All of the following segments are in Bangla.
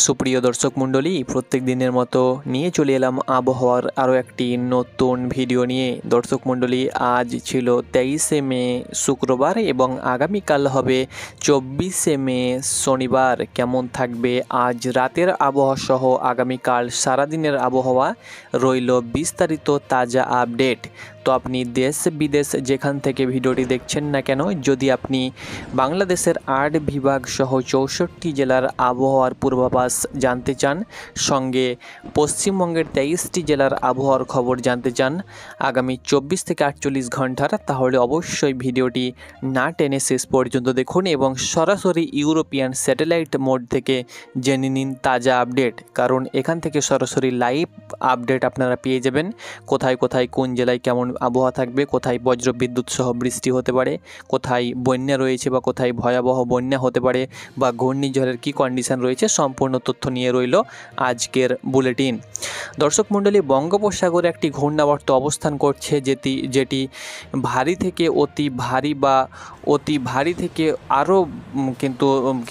সুপ্রিয় দর্শক মণ্ডলী, প্রত্যেক দিনের মতো নিয়ে চলে এলাম আবহাওয়ার আরও একটি নতুন ভিডিও নিয়ে। দর্শক মণ্ডলী, আজ ছিল 23শে মে শুক্রবার এবং আগামীকাল হবে 24শে মে শনিবার। কেমন থাকবে আজ রাতের আবহাওয়া সহ আগামীকাল সারাদিনের আবহাওয়া রইল বিস্তারিত তাজা আপডেট। তো আপনি দেশ বিদেশ যেখান থেকে ভিডিওটি দেখছেন না কেন, যদি আপনি বাংলাদেশের 8 বিভাগ সহ 64টি জেলার আবহাওয়ার পূর্বাভাস জানতে চান, সঙ্গে পশ্চিমবঙ্গের 23টি জেলার আবহাওয়ার খবর জানতে চান আগামী 24 থেকে 48 ঘন্টার, তাহলে অবশ্যই ভিডিওটি না টেনে শেষ পর্যন্ত দেখুন এবং সরাসরি ইউরোপিয়ান স্যাটেলাইট মোড থেকে জেনে নিন তাজা আপডেট। কারণ এখান থেকে সরাসরি লাইভ আপডেট আপনারা পেয়ে যাবেন, কোথায় কোথায় কোন জেলায় কেমন আবহাওয়া থাকবে, কোথায় বজ্রবিদ্যুৎ সহ বৃষ্টি হতে পারে, কোথায় বন্যা রয়েছে বা কোথায় ভয়াবহ বন্যা হতে পারে বা ঘূর্ণিঝড়ের কী কন্ডিশন রয়েছে, সম্পূর্ণ তথ্য নিয়ে রইল আজকের বুলেটিন। দর্শক মণ্ডলী, বঙ্গোপসাগরে একটি ঘূর্ণাবর্ত অবস্থান করছে যেটি ভারী থেকে অতি ভারী বা অতি ভারী থেকে আরও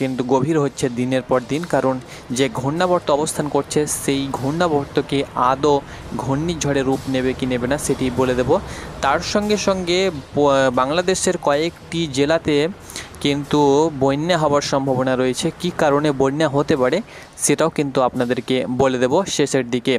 কিন্তু গভীর হচ্ছে দিনের পর দিন। কারণ যে ঘূর্ণাবর্ত অবস্থান করছে সেই ঘূর্ণাবর্তকে আদৌ ঘূর্ণিঝড়ে রূপ নেবে কি নেবে না সেটি বলে দেব। তার সঙ্গে সঙ্গে বাংলাদেশের কয়েকটি জেলাতে কিন্তু বন্যা হওয়ার সম্ভাবনা রয়েছে। কী কারণে বন্যা হতে পারে সেটাও কিন্তু আপনাদেরকে বলে দেব শেষের দিকে।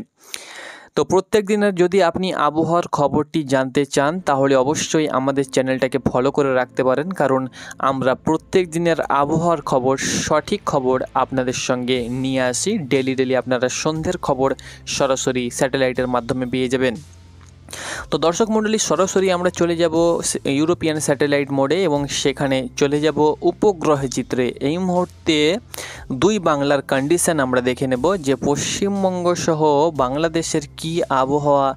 তো প্রত্যেক দিনের যদি আপনি আবহাওয়ার খবরটি জানতে চান তাহলে অবশ্যই আমাদের চ্যানেলটাকে ফলো করে রাখতে পারেন, কারণ আমরা প্রত্যেক দিনের আবহাওয়ার খবর, সঠিক খবর আপনাদের সঙ্গে নিয়ে আসি। ডেলি আপনারা সন্ধ্যের খবর সরাসরি স্যাটেলাইটের মাধ্যমে পেয়ে যাবেন। তো দর্শক মণ্ডলী, সরাসরি আমরা চলে যাব ইউরোপিয়ান স্যাটেলাইট মোডে এবং সেখানে চলে যাব উপগ্রহ চিত্রে। এই মুহূর্তে দুই বাংলার কন্ডিশন আমরা দেখে নেব যে পশ্চিমবঙ্গ সহ বাংলাদেশের কি আবহাওয়া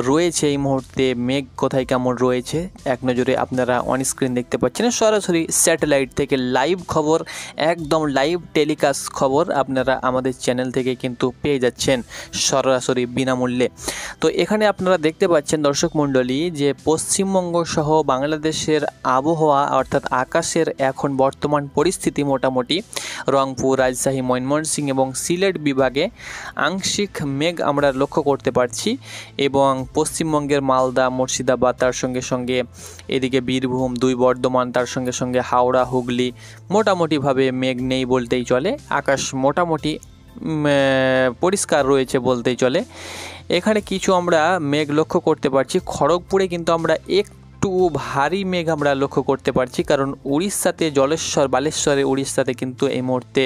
রয়েছে, এই মুহূর্তে মেঘ কোথায় কেমন রয়েছে এক নজরে আপনারা অন স্ক্রিন দেখতে পাচ্ছেন। সরাসরি স্যাটেলাইট থেকে লাইভ খবর, একদম লাইভ টেলিকাস্ট খবর আপনারা আমাদের চ্যানেল থেকে কিন্তু পেয়ে যাচ্ছেন সরাসরি বিনামূল্যে। তো এখানে আপনারা দেখতে পাচ্ছেন দর্শক মণ্ডলী যে পশ্চিমবঙ্গ সহ বাংলাদেশের আবহাওয়া অর্থাৎ আকাশের এখন বর্তমান পরিস্থিতি মোটামুটি রংপুর, রাজশাহী, ময়মনসিংহ এবং সিলেট বিভাগে আংশিক মেঘ আমরা লক্ষ্য করতে পারছি এবং পশ্চিমবঙ্গের মালদা, মুর্শিদাবাদ, তার সঙ্গে সঙ্গে এদিকে বীরভূম, 2 বর্ধমান, তার সঙ্গে সঙ্গে হাওড়া, হুগলি মোটামুটিভাবে মেঘ নেই বলতেই চলে। আকাশ মোটামুটি পরিষ্কার রয়েছে বলতেই চলে। এখানে কিছু আমরা মেঘ লক্ষ্য করতে পারছি। খড়গপুরে কিন্তু আমরা একটু ভারী মেঘ আমরা লক্ষ্য করতে পারছি, কারণ উড়িষ্যাতে জলেশ্বর, বালেশ্বরে উড়িষ্যাতে কিন্তু এই মুহূর্তে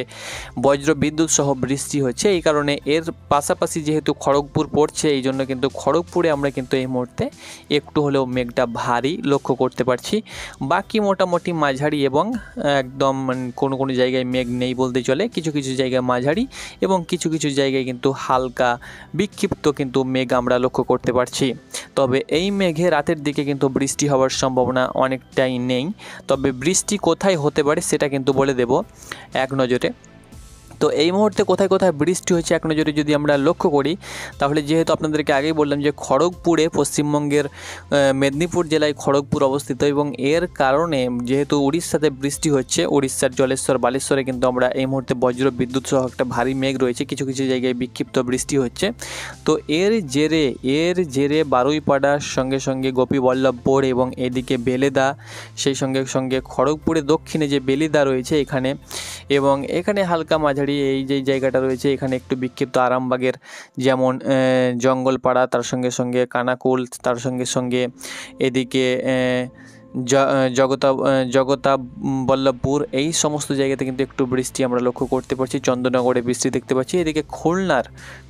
বজ্র বিদ্যুৎ সহ বৃষ্টি হচ্ছে। এই কারণে এর পাশাপাশি যেহেতু খড়গপুর পড়ছে, এই জন্য কিন্তু খড়গপুরে আমরা কিন্তু এই মুহূর্তে একটু হলেও মেঘটা ভারী লক্ষ্য করতে পারছি। বাকি মোটামুটি মাঝারি এবং একদম কোনো কোনো জায়গায় মেঘ নেই বলতে চলে, কিছু কিছু জায়গায় মাঝারি এবং কিছু কিছু জায়গায় কিন্তু হালকা বিক্ষিপ্ত কিন্তু মেঘ আমরা লক্ষ্য করতে পারছি। তবে এই মেঘে রাতের দিকে কিন্তু বৃষ্টি হওয়ার সম্ভাবনা অনেকটাই নেই। তবে বৃষ্টি কোথায় হতে পারে সেটা কিন্তু বলে দেব এক নজরে। তো এই মুহূর্তে কোথায় কোথায় বৃষ্টি হয়েছে এক নজরে যদি আমরা লক্ষ্য করি, তাহলে যেহেতু আপনাদেরকে আগেই বললাম যে খড়গপুরে, পশ্চিমবঙ্গের মেদিনীপুর জেলায় খড়গপুর অবস্থিত এবং এর কারণে যেহেতু উড়িষ্যাতে বৃষ্টি হচ্ছে, উড়িষ্যার জলেশ্বর, বালেশ্বরে কিন্তু আমরা এই মুহূর্তে বজ্র বিদ্যুৎ সহ একটা ভারী মেঘ রয়েছে, কিছু কিছু জায়গায় বিক্ষিপ্ত বৃষ্টি হচ্ছে। তো এর জেরে বারুইপাড়ার সঙ্গে সঙ্গে গোপীবল্লভপুর এবং এদিকে বেলেদা, সেই সঙ্গে সঙ্গে খড়গপুরের দক্ষিণে যে বেলিদা রয়েছে এখানে এবং এখানে হালকা মাঝারি এই যে জায়গাটা রয়েছে এখানে একটু বিক্ষিপ্ত, আরামবাগের যেমন জঙ্গলপাড়া, তার সঙ্গে সঙ্গে কানাকুল, তার সঙ্গে সঙ্গে এদিকে জগতাবল্লভপুর, এই সমস্ত জায়গাতে কিন্তু একটু বৃষ্টি আমরা লক্ষ্য করতে পারছি। চন্দননগরে বৃষ্টি দেখতে পাচ্ছি। এদিকে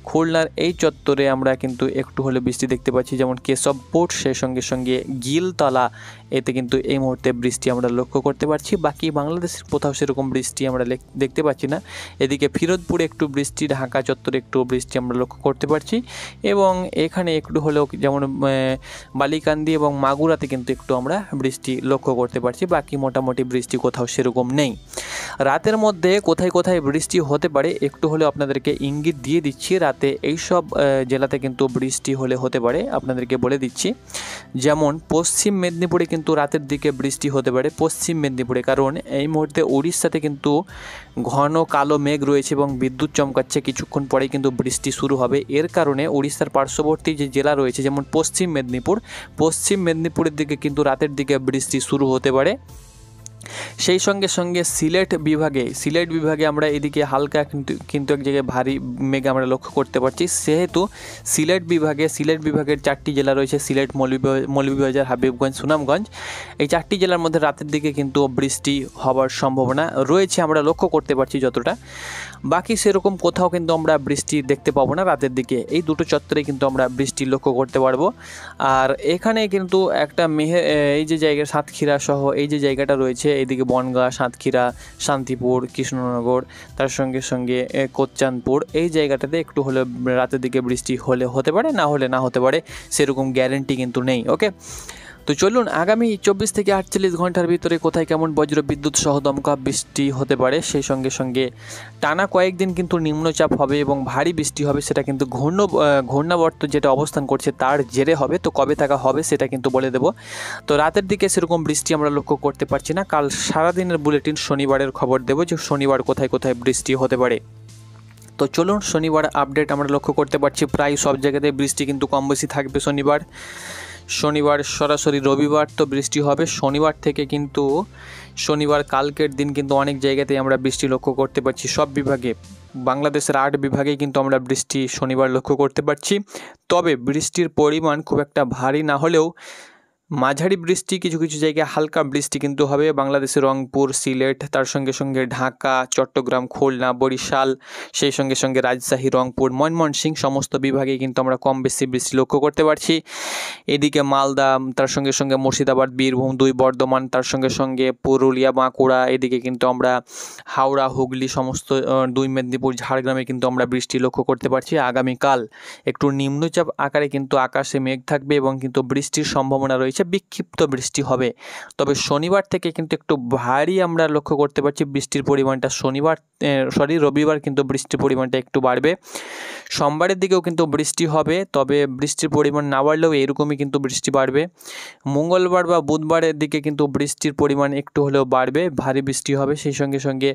খুলনার এই চত্বরে আমরা কিন্তু একটু হলে বৃষ্টি দেখতে পাচ্ছি, যেমন কেশবপুর, সেই সঙ্গে সঙ্গে গিলতলা, এতে কিন্তু এই মুহূর্তে বৃষ্টি আমরা লক্ষ্য করতে পারছি। বাকি বাংলাদেশের কোথাও সেরকম বৃষ্টি আমরা দেখতে পাচ্ছি না। এদিকে ফিরোজপুরে একটু বৃষ্টি, ঢাকা চত্বরে একটু বৃষ্টি আমরা লক্ষ্য করতে পারছি এবং এখানে একটু হলেও যেমন বালিকান্দি এবং মাগুরাতে কিন্তু একটু আমরা বৃষ্টি লক্ষ্য করতে পারছি। বাকি মোটামুটি বৃষ্টি কোথাও সেরকম নেই। রাতের মধ্যে কোথায় কোথায় বৃষ্টি হতে পারে একটু হলেও আপনাদেরকে ইঙ্গিত দিয়ে দিচ্ছি। রাত জেলাতে এইসব জেলাতে কিন্তু বৃষ্টি হতে পারে, আপনাদেরকে বলে দিচ্ছি। যেমন পশ্চিম মেদিনীপুরে কিন্তু রাতের দিকে বৃষ্টি হতে পারে, পশ্চিম মেদিনীপুরে, কারণ এই মুহূর্তে উড়িষ্যাতে কিন্তু ঘন কালো মেঘ রয়েছে এবং বিদ্যুৎ চমকাচ্ছে, কিছুক্ষণ পরেই কিন্তু বৃষ্টি শুরু হবে। এর কারণে উড়িষ্যার পার্শ্ববর্তী যে জেলা রয়েছে যেমন পশ্চিম মেদিনীপুরের দিকে কিন্তু রাতের দিকে বৃষ্টি শুরু হতে পারে। সেই সঙ্গে সঙ্গে সিলেট বিভাগে আমরা এদিকে হালকা কিন্তু এক জায়গায় ভারী মেঘ আমরা লক্ষ্য করতে পারছি। সেহেতু সিলেট বিভাগের 4টি জেলা রয়েছে, সিলেট, মৌলভীবাজার, হাবিবগঞ্জ, সুনামগঞ্জ। এই 4টি জেলার মধ্যে রাতের দিকে কিন্তু বৃষ্টি হওয়ার সম্ভাবনা রয়েছে, আমরা লক্ষ্য করতে পারছি যতটা। বাকি সেরকম কোথাও কিন্তু আমরা বৃষ্টি দেখতে পাবো না রাতের দিকে। এই দুটো চত্বরে কিন্তু আমরা বৃষ্টি লক্ষ্য করতে পারবো। আর এখানে কিন্তু একটা এই যে জায়গা সাতক্ষীরা সহ এই যে জায়গাটা রয়েছে, এইদিকে বনগাঁ, সাতক্ষীরা, শান্তিপুর, কৃষ্ণনগর, তার সঙ্গে সঙ্গে কোচ্চানপুর, এই জায়গাটাতে একটু হলে রাতের দিকে বৃষ্টি হতে পারে, না হতে পারে, সেরকম গ্যারেন্টি কিন্তু নেই। ওকে, তো চলুন আগামী 24 থেকে 48 ঘন্টার ভিতরে কোথায় কেমন বজ্র বিদ্যুৎ সহ দমকা বৃষ্টি হতে পারে। সেই সঙ্গে সঙ্গে টানা কয়েকদিন কিন্তু নিম্নচাপ হবে এবং ভারী বৃষ্টি হবে, সেটা কিন্তু ঘূর্ণাবর্ত যেটা অবস্থান করছে তার জেরে হবে। তো কবে থাকা হবে সেটা কিন্তু বলে দেব। তো রাতের দিকে সেরকম বৃষ্টি আমরা লক্ষ্য করতে পারছি না। কাল সারাদিনের বুলেটিন শনিবারের খবর দেব যে শনিবার কোথায় কোথায় বৃষ্টি হতে পারে। তো চলুন শনিবার আপডেট আমরা লক্ষ্য করতে পারছি, প্রায় সব জায়গাতে বৃষ্টি কিন্তু কম বেশি থাকবে। শনিবার সরাসরি রবিবার তো বৃষ্টি হবে। শনিবার থেকে কিন্তু শনিবার কালকের দিন কিন্তু অনেক জায়গাতেই আমরা বৃষ্টি লক্ষ্য করতে পারছি, সব বিভাগে, বাংলাদেশের 8 বিভাগে কিন্তু আমরা বৃষ্টি শনিবার লক্ষ্য করতে পারছি। তবে বৃষ্টির পরিমাণ খুব একটা ভারী না হলেও মাঝারি বৃষ্টি, কিছু কিছু জায়গায় হালকা বৃষ্টি কিন্তু হবে। বাংলাদেশের রংপুর, সিলেট, তার সঙ্গে সঙ্গে ঢাকা, চট্টগ্রাম, খুলনা, বরিশাল, সেই সঙ্গে সঙ্গে রাজশাহী, রংপুর, ময়মনসিংহ সমস্ত বিভাগে কিন্তু আমরা কম বেশি বৃষ্টি লক্ষ্য করতে পারছি। এদিকে মালদা, তার সঙ্গে সঙ্গে মুর্শিদাবাদ, বীরভূম, 2 বর্ধমান, তার সঙ্গে সঙ্গে পুরুলিয়া, বাঁকুড়া, এদিকে কিন্তু আমরা হাওড়া, হুগলি, সমস্ত 2 মেদিনীপুর, ঝাড়গ্রামে কিন্তু আমরা বৃষ্টি লক্ষ্য করতে পারছি। আগামীকাল একটু নিম্নচাপ আকারে কিন্তু আকাশে মেঘ থাকবে এবং কিন্তু বৃষ্টির সম্ভাবনা রয়েছে, বিক্ষিপ্ত বৃষ্টি হবে। তবে শনিবার থেকে কিন্তু একটু ভারী আমরা লক্ষ্য করতে পারছি বৃষ্টির পরিমাণটা। রবিবার কিন্তু বৃষ্টির পরিমাণটা একটু বাড়বে। সোমবারের দিকেও কিন্তু বৃষ্টি হবে, তবে বৃষ্টির পরিমাণ না বাড়লেও এরকমই কিন্তু বৃষ্টি বাড়বে। মঙ্গলবার বা বুধবারের দিকে কিন্তু বৃষ্টির পরিমাণ একটু হলেও বাড়বে, ভারী বৃষ্টি হবে। সেই সঙ্গে সঙ্গে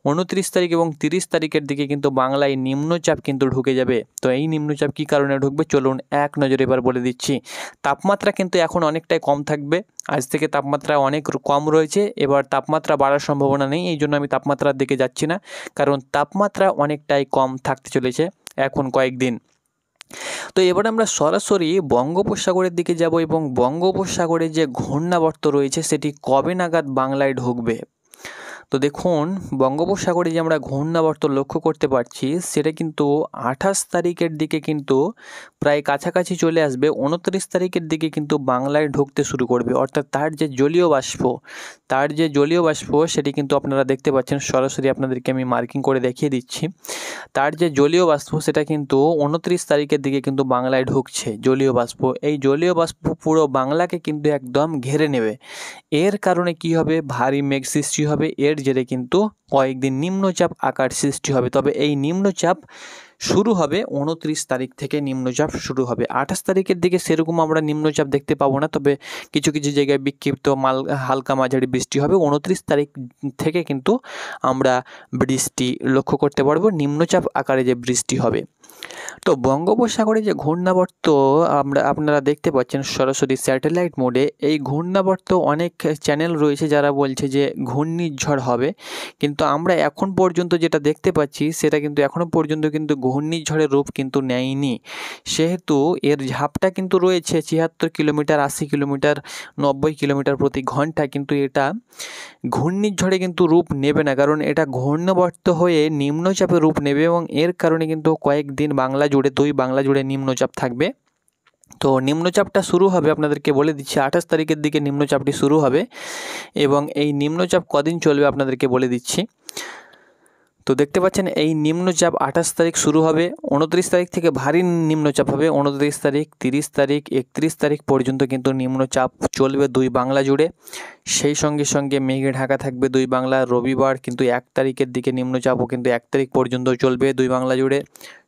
29 তারিখ এবং 30 তারিখের দিকে কিন্তু বাংলায় নিম্নচাপ কিন্তু ঢুকে যাবে। তো এই নিম্নচাপ কী কারণে ঢুকবে চলুন এক নজরে এবার বলে দিচ্ছি। তাপমাত্রা কিন্তু এখন অনেকটাই কম থাকবে, আজ থেকে তাপমাত্রা অনেক কম রয়েছে, এবার তাপমাত্রা বাড়ার সম্ভাবনা নেই। এই জন্য আমি তাপমাত্রার দিকে যাচ্ছি না, কারণ তাপমাত্রা অনেকটাই কম থাকতে চলেছে এখন কয়েকদিন। তো এবার আমরা সরাসরি বঙ্গোপসাগরের দিকে যাব এবং বঙ্গোপসাগরে যে ঘূর্ণাবর্ত রয়েছে সেটি কবে নাগাদ বাংলায় ঢুকবে। তো দেখুন বঙ্গোপসাগরে যে আমরা ঘূর্ণাবর্ত লক্ষ্য করতে পারছি সেটা কিন্তু 28 তারিখের দিকে কিন্তু প্রায় কাছাকাছি চলে আসবে। 29 তারিখের দিকে কিন্তু বাংলায় ঢুকতে শুরু করবে, অর্থাৎ তার যে জলীয় বাষ্প সেটি কিন্তু আপনারা দেখতে পাচ্ছেন, সরাসরি আপনাদেরকে আমি মার্কিং করে দেখিয়ে দিচ্ছি। তার যে জলীয় বাষ্প সেটা কিন্তু 29 তারিখের দিকে কিন্তু বাংলায় ঢুকছে জলীয় বাষ্প। এই জলীয় বাষ্প পুরো বাংলাকে কিন্তু একদম ঘিরে নেবে। এর কারণে কি হবে, ভারী মেঘ সৃষ্টি হবে, এর জেরে কিন্তু কয়েকদিন নিম্নচাপ আকার সৃষ্টি হবে। তবে এই নিম্নচাপ শুরু হবে 29 তারিখ থেকে, নিম্নচাপ শুরু হবে। 28 তারিখের দিকে সেরকম আমরা নিম্নচাপ দেখতে পাবো না, তবে কিছু কিছু জায়গায় বিক্ষিপ্ত হালকা মাঝারি বৃষ্টি হবে। 29 তারিখ থেকে কিন্তু আমরা বৃষ্টি লক্ষ্য করতে পারবো, নিম্নচাপ আকারে যে বৃষ্টি হবে। তো বঙ্গোপসাগরে যে ঘূর্ণাবর্ত আপনারা দেখতে পাচ্ছেন সরাসরি স্যাটেলাইট মোডে, এই ঘূর্ণাবর্ত অনেক চ্যানেল রয়েছে যারা বলছে যে ঘূর্ণিঝড় হবে, কিন্তু আমরা এখন পর্যন্ত যেটা দেখতে পাচ্ছি সেটা কিন্তু এখনও পর্যন্ত কিন্তু ঘূর্ণিঝড়ের রূপ কিন্তু নেয়নি। সেহেতু এর ঝাপটা কিন্তু রয়েছে 76 কিলোমিটার, 80 কিলোমিটার, 90 কিলোমিটার প্রতি ঘন্টা, কিন্তু এটা ঘূর্ণিঝড়ে কিন্তু রূপ নেবে না, কারণ এটা ঘূর্ণাবর্ত হয়ে নিম্নচাপে রূপ নেবে এবং এর কারণে কিন্তু কয়েকদিন বাংলা জুড়ে নিম্নচাপ থাকবে। তো নিম্নচাপটা শুরু হবে, আপনাদেরকে বলে দিচ্ছি 28 তারিখের দিকে নিম্নচাপটি শুরু হবে এবং এই নিম্নচাপ কদিন চলবে আপনাদেরকে বলে দিচ্ছি। তো দেখতে পাচ্ছেন এই নিম্নচাপ 28 তারিখ শুরু হবে, 29 তারিখ থেকে ভারী নিম্নচাপ হবে, 29 তারিখ, 30 তারিখ, 31 তারিখ পর্যন্ত কিন্তু নিম্নচাপ চলবে 2 বাংলা জুড়ে। সেই সঙ্গে সঙ্গে মেঘে ঢাকা থাকবে 2 বাংলা। রবিবার কিন্তু 1 তারিখের দিকে নিম্নচাপও কিন্তু 1 তারিখ পর্যন্ত চলবে 2 বাংলা জুড়ে।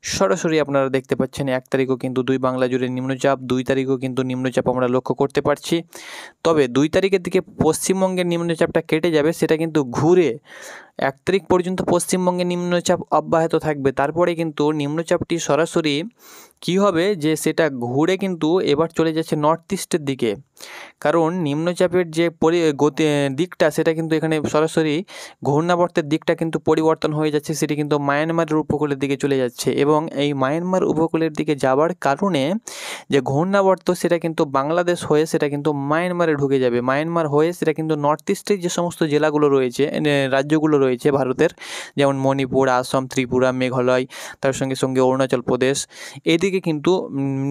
সরাসরি আপনারা দেখতে পাচ্ছেন 1 তারিখও কিন্তু 2 বাংলা জুড়ে নিম্নচাপ, 2 তারিখও কিন্তু নিম্নচাপ আমরা লক্ষ্য করতে পারছি। তবে 2 তারিখের দিকে পশ্চিমবঙ্গের নিম্নচাপটা কেটে যাবে, সেটা কিন্তু ঘুরে 1 তারিখ পর্যন্ত পশ্চিমবঙ্গে নিম্নচাপ অব্যাহত থাকবে। তারপরে কিন্তু নিম্নচাপটি সরাসরি কী হবে, যে সেটা ঘুরে কিন্তু এবার চলে যাচ্ছে নর্থ ইস্টের দিকে। কারণ নিম্নচাপের যে দিকটা, সেটা কিন্তু এখানে সরাসরি ঘূর্ণাবর্তের দিকটা কিন্তু পরিবর্তন হয়ে যাচ্ছে, সেটি কিন্তু মায়ানমারের উপকূলের দিকে চলে যাচ্ছে। এবং এই মায়ানমার উপকূলের দিকে যাওয়ার কারণে যে ঘূর্ণাবর্ত, সেটা কিন্তু বাংলাদেশ হয়ে সেটা কিন্তু মায়ানমারে ঢুকে যাবে। মায়ানমার হয়ে সেটা কিন্তু নর্থ ইস্টের যে সমস্ত জেলাগুলো রয়েছে, রাজ্যগুলো রয়েছে ভারতের, যেমন মণিপুর, আসাম, ত্রিপুরা, মেঘালয়, তার সঙ্গে সঙ্গে অরুণাচল প্রদেশ, এদিকে কিন্তু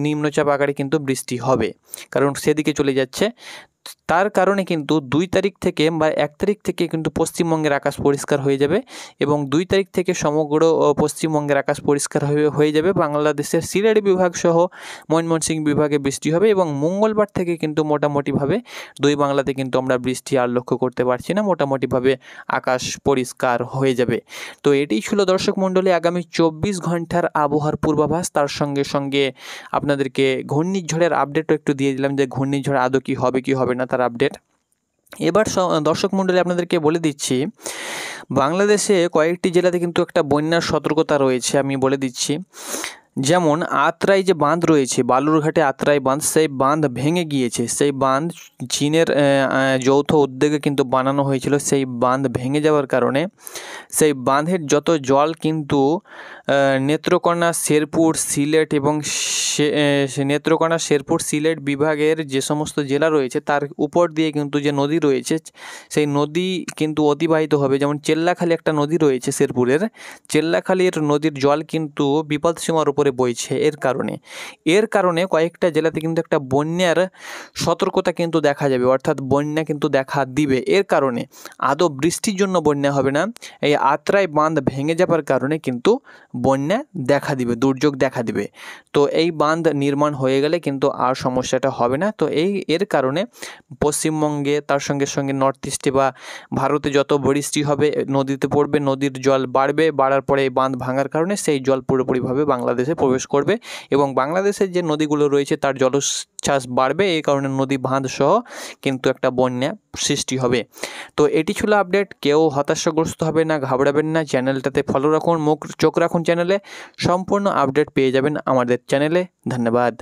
নিম্নচাপ আকারে কিন্তু বৃষ্টি হবে, কারণ সেদিকে চলে যাচ্ছে। তার কারণে কিন্তু 2 তারিখ থেকে বা 1 তারিখ থেকে কিন্তু পশ্চিমবঙ্গের আকাশ পরিষ্কার হয়ে যাবে, এবং 2 তারিখ থেকে সমগ্র পশ্চিমবঙ্গের আকাশ পরিষ্কার হয়ে যাবে। বাংলাদেশের সিলেট বিভাগ সহ ময়মনসিংহ বিভাগে বৃষ্টি হবে, এবং মঙ্গলবার থেকে কিন্তু মোটামুটিভাবে 2 বাংলাতে কিন্তু আমরা বৃষ্টি আর লক্ষ্য করতে পারছি না, মোটামুটিভাবে আকাশ পরিষ্কার হয়ে যাবে। তো এটাই ছিল দর্শক মণ্ডলী আগামী 24 ঘন্টার আবহাওয়ার পূর্বাভাস। তার সঙ্গে সঙ্গে আপনাদেরকে ঘূর্ণিঝড়ের আপডেটও একটু দিয়ে দিলাম, যে ঘূর্ণিঝড় আদৌ কী হবে কি হবে না তার আপডেট। এবার দর্শক মণ্ডলী আপনাদেরকে বলে দিচ্ছি, বাংলাদেশে কয়েকটি জেলাতে কিন্তু একটা বন্যার সতর্কতা রয়েছে, আমি বলে দিচ্ছি। যেমন আত্রাই যে বাঁধ রয়েছে, বালুরঘাটে আত্রাই বাঁধ, সেই বাঁধ ভেঙে গিয়েছে। সেই বাঁধ চীনের যৌথ উদ্যোগে কিন্তু বানানো হয়েছিল। সেই বাঁধ ভেঙে যাওয়ার কারণে সেই বাঁধের যত জল কিন্তু নেত্রকোনা, শেরপুর, সিলেট এবং নেত্রকোনা, শেরপুর, সিলেট বিভাগের যে সমস্ত জেলা রয়েছে তার উপর দিয়ে কিন্তু যে নদী রয়েছে, সেই নদী কিন্তু অতিবাহিত হবে। যেমন চেল্লাখালী একটা নদী রয়েছে শেরপুরের, চেল্লাখালীর নদীর জল কিন্তু বিপদসীমার উপরে বইছে। এর কারণে কয়েকটা জেলাতে কিন্তু একটা বন্যার সতর্কতা কিন্তু দেখা যাবে, অর্থাৎ বন্যা কিন্তু দেখা দিবে। এর কারণে আদৌ বৃষ্টির জন্য বন্যা হবে না, এই আত্রাই বাঁধ ভেঙে যাবার কারণে কিন্তু বন্যা দেখা দিবে, দুর্যোগ দেখা দিবে। তো এই বাঁধ নির্মাণ হয়ে গেলে কিন্তু আর সমস্যাটা হবে না। তো এর কারণে পশ্চিমবঙ্গে, তার সঙ্গে সঙ্গে নর্থ ইস্টে বা ভারতে যত বৃষ্টি হবে নদীতে পড়বে, নদীর জল বাড়বে, বাড়ার পরে এই বাঁধ ভাঙার কারণে সেই জল পুরোপুরিভাবে বাংলাদেশে প্রবেশ করবে, এবং বাংলাদেশের যে নদীগুলো রয়েছে তার জলোচ্ছ্বাস বাড়বে। এই কারণে নদী বাঁধ সহ কিন্তু একটা বন্যা সৃষ্টি হবে। তো এটি ছিল আপডেট। কেউ হতাশাগ্রস্ত হবে না, ঘাবড়াবেন না। চ্যানেলটাতে ফলো রাখুন, চোখ রাখুন চ্যানেলে, সম্পূর্ণ আপডেট পেয়ে যাবেন আমাদের চ্যানেলে। ধন্যবাদ।